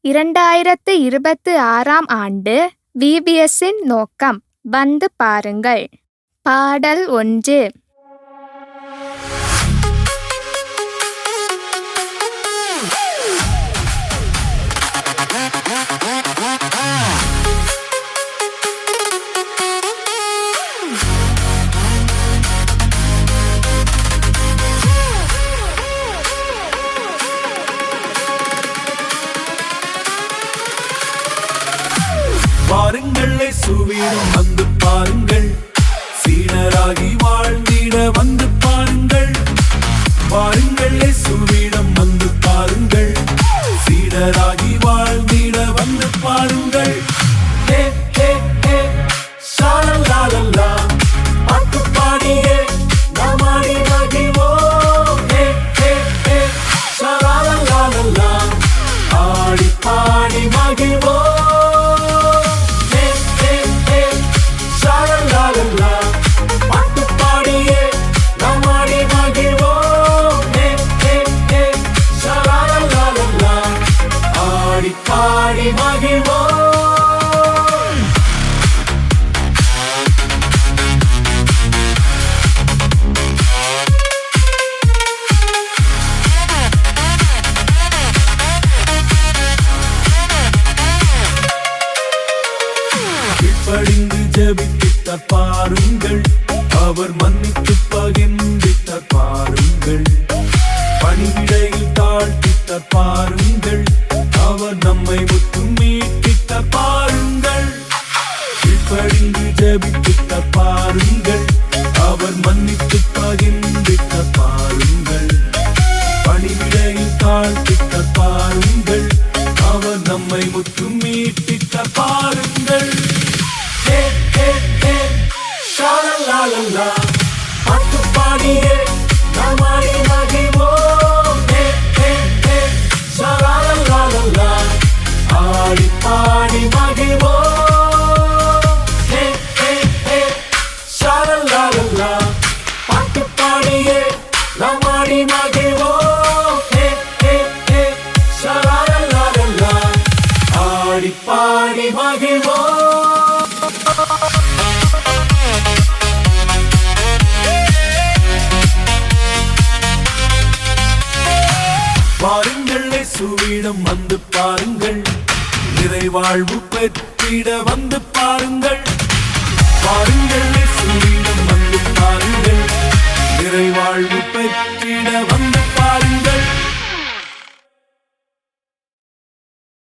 2026ஆம் ஆண்டு VBSஇன் நோக்கம் வந்து பாருங்கள். பாடல் 1. பாருங்கள் இயேசுவிடம் வந்து பாருங்கள், சீடராகி வாழ்ந்திட வந்து பாருங்கள். பாருங்கள் இயேசுவிடம் வந்து பாருங்கள், சீடராகி வாழ்ந்திட வந்து பாருங்கள். ஹே ஹே ஹே ஷாலலாலலா, பாட்டு பாடியே நாம் ஆடி மகிழ்வோம். ஹே ஹே ஹே ஷாலலாலலா, ஆடி பாடி மகிழ்வோம். பாடி மகிழ்வோம். கீழ்ப்படிந்து ஜெபித்தார் பாருங்கள், அவர் மன்னித்து பகிர்ந்திட்டார் பாருங்கள். பணிவிடையில் தாழ்த்தித்தார் பாருங்கள், அவர் நம்மை முற்றும் மீட்டிட்டார் பாருங்கள். கீழ்ப்படிந்து ஜெபித்தார் பாருங்கள், அவர் மன்னித்து பகிர்ந்திட்டார் பாருங்கள். பணிவிடையில் தாழ்த்திட்டார் பாருங்கள், அவர் நம்மை முற்றும் மீட்டிட்டார் பாருங்கள். ஹே ஹே ஹே ஷாலலாலலா, பாட்டு பாடியே நாம் ஆடி மகிழ்வோம். ஹே ஹே ஹே ஷாலலாலலா, ஆடி பாடி மகிழ்வோம். ஹே ஹே ஹே ஷாலலாலலா, பாட்டு பாடியே நாம் ஆடி மகிழ்வோம். ஹே ஹே ஹே ஷாலலாலலா, ஆடி பாடி மகிழ்வோம். பாருங்கள் இயேசுவிடம் வந்து பாருங்கள், நிறைவாழ்வு பெற்றிட வந்து பாருங்கள். பாருங்கள் இயேசுவிடம் வந்து பாருங்கள், நிறைவாழ்வு பெற்றிட வந்து பாருங்கள்.